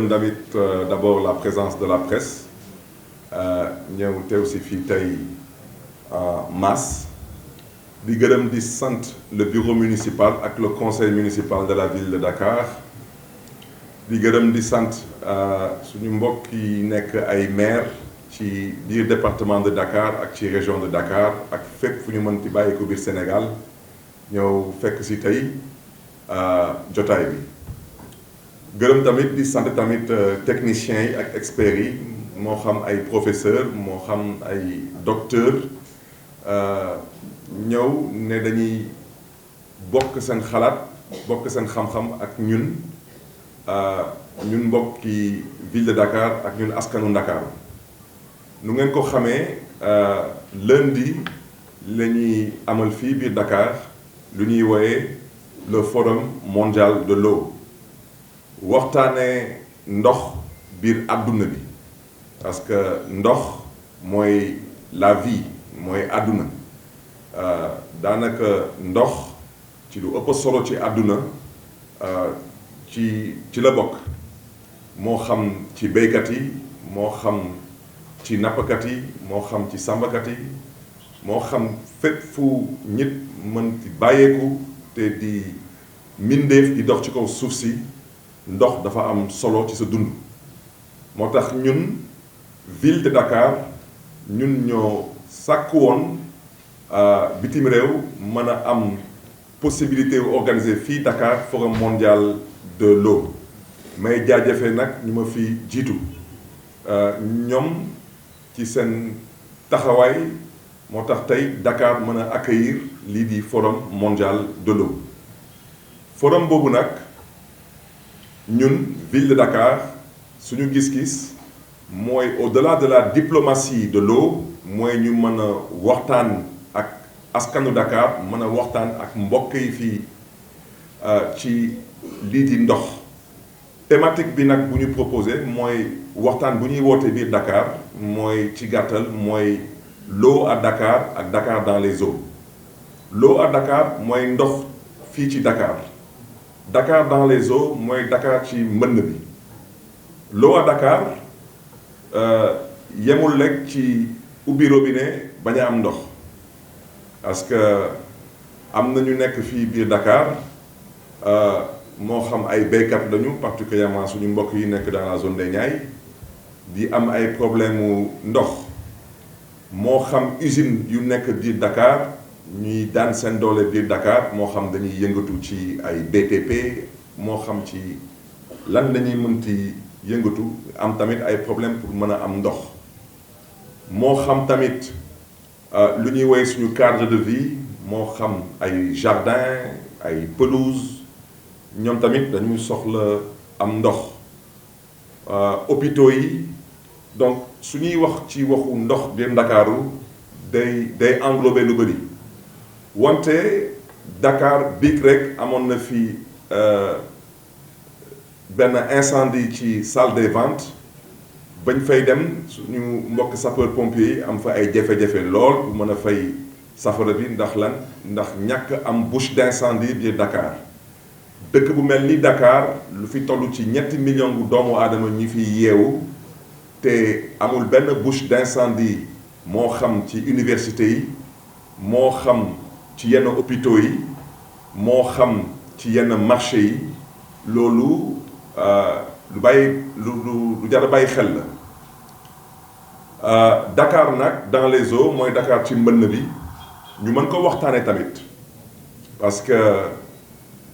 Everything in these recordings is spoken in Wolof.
Damit d'abord la présence de la presse ñëw teew si fii tey masse di gërëm di sant le bureau municipal ak le conseil municipal de la ville de Dakar di gërëm di sant suñu mbokk yi nekk ay maire ci biir département de Dakar ak ci région de Dakar ak fépp fu ñu mën ci bàyyi ko biir Sénégal ñëw fekk si tey jotaay bi. gërëm tamit di sant tamit techniciens yi ak experts yi moo xam ay professeurs moo xam ay docteurs ñëw ne dañuy bokk seen xalaat bokk seen xam-xam ak ñun mbokki ville de Dakar ak ñun askanu Dakar nu ngeen ko xamee lundi la ñuy amal fii biir Dakar lu ñuy wooye le forum mondial de l'eau waxtaanee ndox biir àdduna bi parce que ndox mooy la vie mooy àdduna daanaka ndox ci lu ëpp solo ci àdduna ci la bokk moo xam ci béykat yi moo xam ci nappkat yi moo xam ci sàmmkat yi moo xam fépp fu nit mën ci bàyyeeku te di mbindeef di dox ci kaw suuf si ndox dafa am solo ci sa dund moo tax ñun ville de Dakar ñun ñoo sàkk woon bitim réew mën a am possibilité wu organiser fii Dakar forum mondial de l'eau may jaajëfee nag ñu ma fi jiitu ñoom ci seen taxawaay moo tax tey Dakar mën a accueillir lii di forum mondial de l'eau forum boobu nag ñun ville de Dakar suñu gis-gis mooy au-delà de la diplomatie de l'eau mooy ñu mën a waxtaan ak askanu Dakar mën a waxtaan ak mbokk yi fii ci lii di ndox thématique bi nag bu ñu proposé mooy waxtaan bu ñuy woote biir Dakar mooy ci gàttal mooy l'eau à Dakar ak Dakar dans les eaux l'eau à Dakar mooy ndox fii ci Dakar Dakar dans les eaux mooy Dakar ci mbënn bi l'eau à Dakar yemul lekk ci ubbi robinet bañ a am ndox parce que am na ñu nekk fii biir Dakar moo xam ay béykat lañu particulièrement suñu mbokk yi nekk dans la zone des Niayes di am ay problème mu ndox moo xam usine yu nekk biir Dakar ñuy daan seen doole biir Dakar moo xam dañuy yëngatu ci ay BTP moo xam ci lan lañuy mënti yëngatu am tamit ay problème pour mën a am ndox moo xam tamit lu ñuy woy suñu cadre de vie moo xam ay jardin ay pelouse ñoom tamit dañuy soxla am ndox hôpitaux yi donc su ñuy wax ci waxu ndox biir Ndakaaru day englober lu bëri wante Dakar biig rek amoon na fi benn incendie ci salle des ventes bañ fay dem suñu mbokk sapeur pompier yi am fa ay jafe-jafe lool bu mën a fay safara bi ndax lan ndax ñàkk am bouche d'incendie biir Dakar dëkk bu mel ni Dakar lu fi toll ci 7 millions bu doomu aadama ñi fi yeewu te amul benn bouche d'incendie moo xam ci université yi moo xam ci yenn hôpitaux yi moo xam ci yenn marché yi loolu lu jar a bàyyi xel la Dakar nag dans les eaux mooy Dakar ci mbënn bi ñu mën ko waxtaane tamit parce que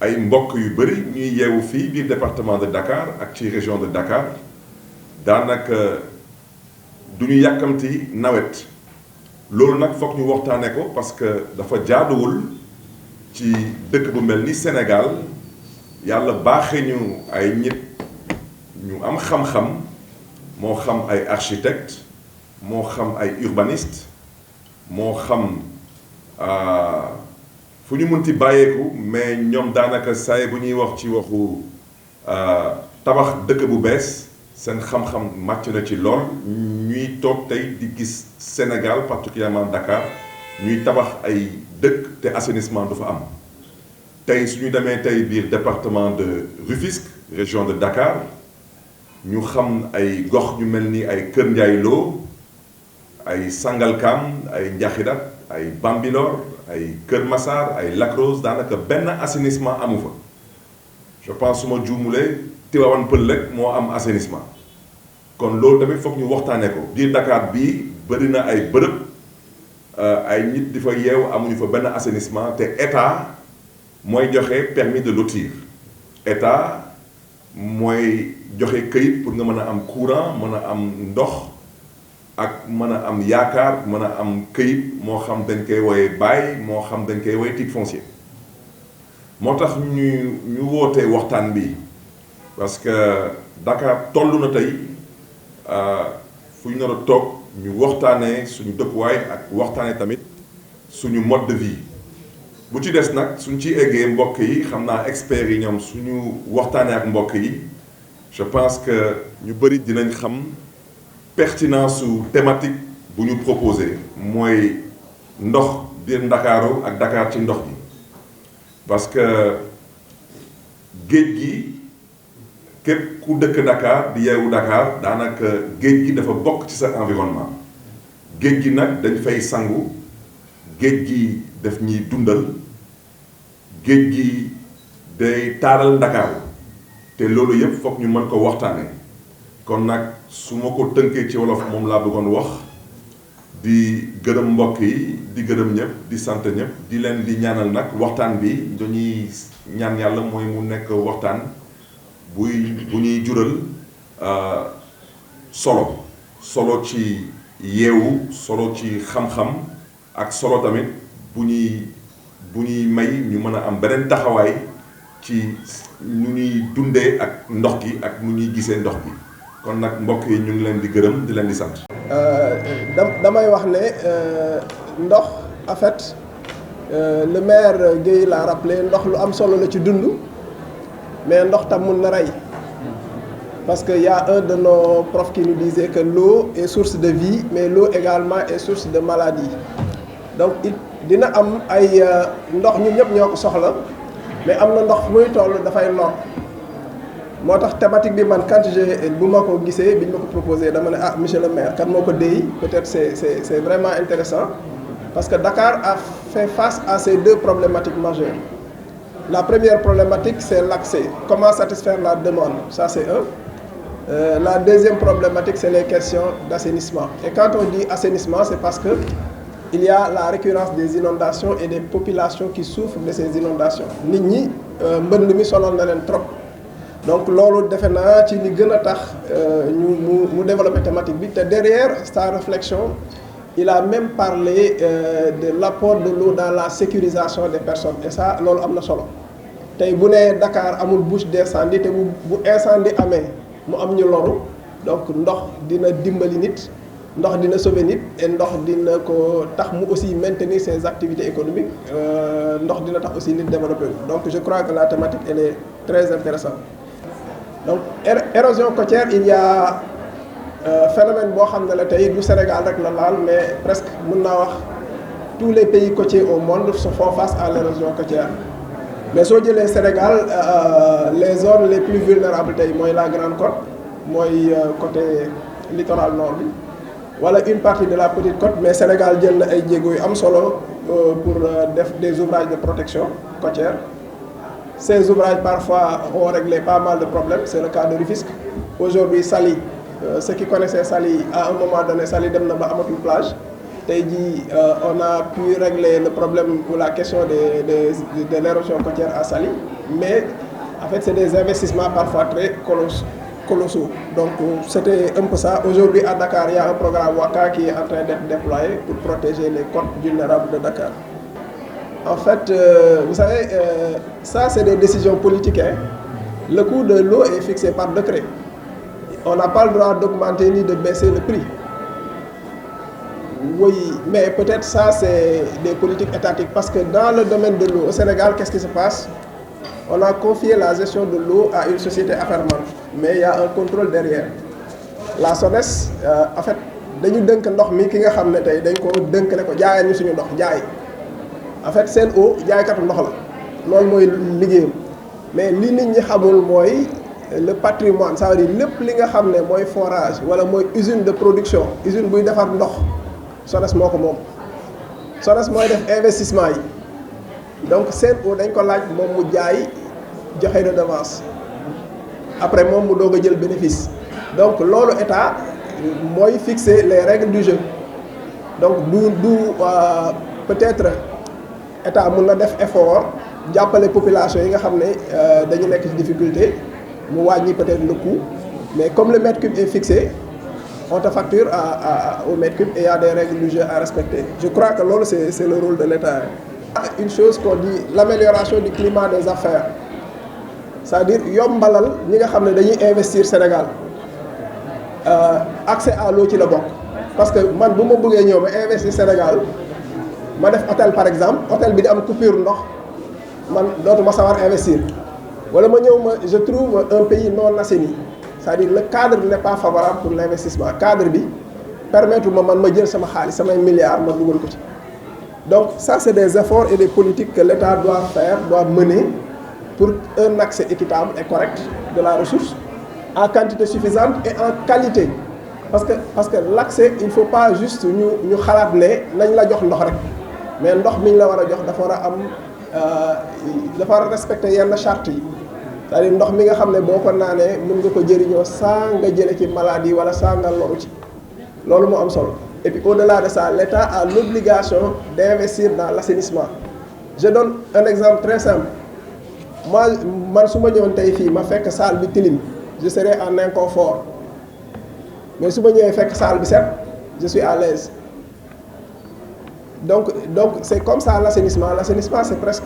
ay mbokk yu bëri ñuy yeewu fii biir département de Dakar ak ci région de Dakar daanaka du ñu yàkkamti nawet loolu nag foog ñu waxtaane ko parce que dafa jaaduwul ci dëkk bu mel ni Sénégal yàlla baaxee ñu ay nit ñu am xam-xam moo xam ay architecte moo xam ay urbaniste moo xam fu ñu mënti bàyyeeku mais ñoom daanaka saay bu ñuy wax ci waxu tabax dëkk bu bees seen xam-xam màcc na ci lool ñuy toog tey di gis Sénégal particulièrement Dakar ñuy tabax ay dëkk te assainissement du fa am tey su ñu demee tey biir département de Rufisque région de Dakar ñu xam ay gox ñu mel ni ay Kër Ndiaye Lo ay Sangalkam ay Ndiakhidat ay Bambilor ay Kër Massar ay Lac Rose daanaka benn assainissement amu fa je pense su ma juumulee Tivaouane Peulh rek moo am assainissement kon loolu tamit foog ñu waxtaanee ko biir Dakar bii bëri na ay bërëb ay nit di fa yeew amuñu fa benn assainissement te état mooy joxe permis de lotir état mooy joxe këyit pour nga mën a am courant mën a am ndox ak mën a am yaakaar mën a am këyit moo xam dañ koy woowee bail moo xam dañ koy woowee titre foncier moo tax ñu wootee waxtaan bi parce que Dakar toll na tey fu ñu nar a toog ñu waxtaanee suñu dëkkuwaay ak waxtaanee tamit suñu mode de vie bu ci des nag suñ ci eggee mbokk yi xam naa experts yi ñoom suñu waxtaanee ak mbokk yi je pense que ñu bëri dinañ xam pertinence su thématique bu ñu proposé mooy ndox biir Ndakaaru ak Dakar ci ndox gi parce que géej gi képp ku dëkk Dakar di yeewu Dakar daanaka géej gi dafa bokk ci sa environnement géej gi nag dañ fay sangu géej gi daf ñuy dundal géej gi day taaral Ndakaaru te loolu yëpp foog ñu mën ko waxtaanee kon nag su ma ko tënkee ci wolof moom laa bëggoon wax di gërëm mbokk yi di gërëm ñëpp di sant ñëpp di leen di ñaanal nag waxtaan bi dañuy ñaan yàlla mooy mu nekk waxtaan bu ñuy jural solo ci yeewu solo ci xam-xam ak solo tamit bu ñuy may ñu mën a am beneen taxawaay ci nu ñuy dundee ak ndox gi ak nu ñuy gisee ndox gi kon nag mbokk yi ñu ngi leen di gërëm di leen di sant. damay wax ne ndox en fait le maire Guèye l'a rappelé ndox lu am solo la ci dund mais ndox tam mun na rey parce que y a un de nos profs qui nous disait que l'eau est source de vie mais l'eau également est source de maladie donc dina am ay ndox ñun ñëpp ñoo ko soxla mais am na ndox muy toll dafay lor. moo tax thématique bi man quand bu ma ko gisee bi ñu ma ko proposé dama ne ah monsieur le maire kan moo ko déy peut-être c'est vraiment intéressant parce que Dakar a fait face à ces deux problématiques majeures. La première problématique c'est l'accès, comment satisfaire la demande, ça c'est un. La deuxième problématique c'est les questions d'assainissement. Et quand on dit assainissement c'est parce que il y a la récurrence des inondations et des populations qui souffrent de ces inondations. Nit ñi mbënd mi sonal na leen trop. Donc loolu defe naa ci li gën a tax mu développer thématique bi te derrière sa réflexion il a même parlé de l'apport de l'eau dans la sécurisation des personnes et ça loolu am na solo tey bu nee Dakar amul bouche d'incendie te bu incendie amee mu am ñu loru donc ndox dina dimbali nit ndox dina sauver nit et ndox dina ko tax mu aussi maintenir ses activités économiques ndox dina tax aussi nit développer donc je crois que la thématique elle est très intéressante. Donc érosion côtière il y a phénomène boo xam ne la tey du Sénégal rek la laal mais presque mën naa wax tous les pays côtiers au monde se font face à l'érosion côtière mais soo jëlee Sénégal les zones les plus vulnérables tey mooy la Grande Côte mooy côté littoral nord bi wala une partie de la Petite Côte mais Sénégal jël na ay jéego yu am solo pour def des ouvrages de protection côtière. Ces ouvrages parfois ont réglé pas mal de problèmes, c'est le cas de Rufisque. Aujourd'hui Saly, ceux qui connaissaient Saly, à un moment donné Saly dem na ba amatul plage. Tey jii on a pu régler le problème ou la question de l'érosion côtière à Saly, mais en fait c'est des investissements parfois très colossaux. Donc c'était un peu ça. Aujourd'hui à Dakar, il y a un programme WACA qui est en train d'être déployé pour protéger les côtes vulnérables de Dakar. En fait, vous savez, ça c'est des décisions politiques. Hein. Le coût de l'eau est fixé par décret. On n'a pas le droit d'augmenter ni de baisser le prix. Oui, mais peut-être ça c'est des politiques étatiques parce que dans le domaine de l'eau au Sénégal, qu'est-ce qui se passe? On a confié la gestion de l'eau à une société affermante, mais il y a un contrôle derrière. La SONES, en fait, dañu dënk ndox mi ki nga xam ne tey dañ ko dënk ne ko jaayal ñu suñu ndox jaay. En fait Sen'Eau jaaykatu ndox la loolu mooy liggéeyam mais li nit ñi xamul mooy le patrimoine, ça veut dire lépp li nga xam ne mooy forage wala mooy usine de production usine buy defar ndox SONES moo ko moom SONES mooy def investissement yi donc Sen'Eau dañ ko laaj moom mu jaay joxe redevance après moom mu doog a jël bénéfice donc loolu état mooy fixer les règles du jeu donc du peut-être état mun na def effort jàppale population yi nga xam ne dañu nekk ci difficulté mu wàññi peut-être le coût mais comme le mètre cube est fixé on te facture au mètre cube et il y a des règles du jeu à respecter. Je crois que loolu c'est le rôle de l'État. Une chose qu'on dit, l'amélioration du climat des affaires, c'est-à-dire yombalal ñi nga xam ne dañuy investir Sénégal accès à l'eau ci la bokk parce que man bu ma bëggee ñëw ma investir Sénégal ma def hôtel par exemple hôtel bi di am coupure ndox man dootuma sawar investir wala ma ñëw ma je trouve un pays non assaini c'est-à-dire le cadre n'est pas favorable pour l'investissement cadre bi permettre man ma jël sama xaalis samay milliards ma dugal ko ci donc ça c'est des efforts et des politiques que l'État doit faire doit mener pour un accès équitable et correct de la ressource en quantité suffisante et en qualité parce que l'accès il faut pas juste ñu xalaat ne nañ la jox ndox rek mais ndox mi ñu la war a jox dafa war a am dafa war a respecter yenn charte yi c'est-à-dire ndox mi nga xam ne boo ko naanee mën nga ko jëriñoo saa nga jële ci maladie wala saa nga loru ci loolu moo am solo et puis au-delà de ça l'État a l'obligation d'investir dans l'assainissement. Je donne un exemple très simple man su ma ñëwoon tey fii ma fekk salle bi tilim je serai en inconfort mais su ma ñëwee fekk salle bi set je suis à l'aise donc c'est comme ça l'assainissement c'est presque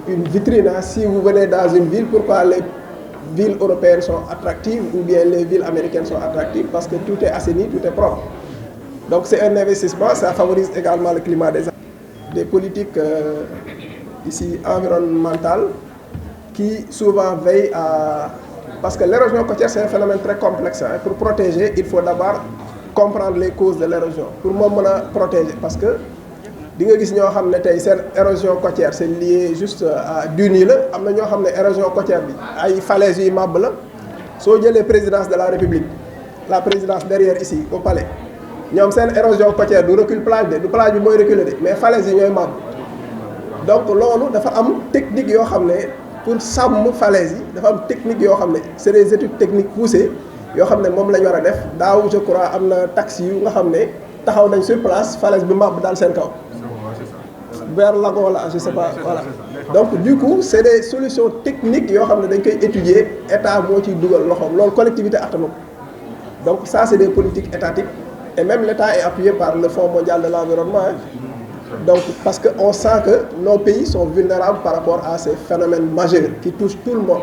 une vitrine. Si vous venez dans une ville, pourquoi les villes européennes sont attractives ou bien les villes américaines sont attractives? Parce que tout est assaini, tout est propre. Donc c'est un investissement, ça favorise également le climat des politiques ici environnementales qui souvent veillent à... Parce que l'érosion côtière c'est un phénomène très complexe. Hein. Pour protéger, il faut d'abord comprendre les causes de l'érosion. Pour moi, on a protéger parce que di nga gis ñoo xam ne tey seen érosion côtière c'est lié juste à dunes yi la am na ñoo xam ne érosion côtière bi ay falaises yuy màbb la soo jëlee présidence de la République la présidence derrière ici au palais ñoom seen érosion côtière du recul plage de du plage bi mooy reculer de mais falaises yi ñooy màbb donc loolu dafa am technique yoo xam ne pour sàmm falaises yi dafa am technique yoo xam ne c'est des études techniques poussées yoo xam ne moom la ñu war a def daaw je crois am na taxi yu nga xam ne taxaw nañ sur place falaise bi màbb daal seen kaw vers lagon là je sais pas voilà donc du coup c'est des solutions techniques yoo xam ne dañ koy étudier état moo ciy dugal loxoom loolu collectivité attanu donc ça c'est des politiques étatiques et même l'État est appuyé par le Fonds mondial de l'environnement donc parce que on sent que nos pays sont vulnérables par rapport à ces phénomènes majeurs qui touchent tout le monde.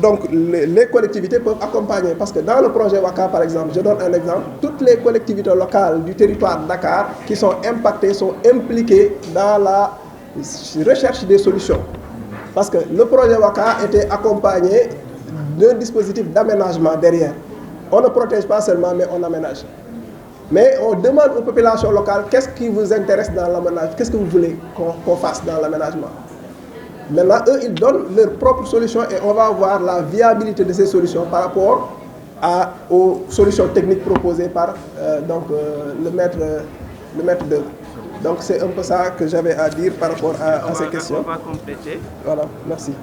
Donc les collectivités peuvent accompagner parce que dans le projet WACA par exemple, je donne un exemple, toutes les collectivités locales du territoire de Dakar qui sont impactées sont impliquées dans la recherche des solutions parce que le projet WACA était accompagné d'un dispositif d'aménagement derrière. On ne protège pas seulement mais on aménage. Mais on demande aux populations locales qu'est-ce qui vous intéresse dans l'aménagement, qu'est-ce que vous voulez qu'on fasse dans l'aménagement. Maintenant, eux, ils donnent leurs propres solutions et on va voir la viabilité de ces solutions par rapport aux solutions techniques proposées par le maître d'œuvre. Donc c'est un peu ça que j'avais à dire par rapport à ces questions. On va compléter. Voilà, merci.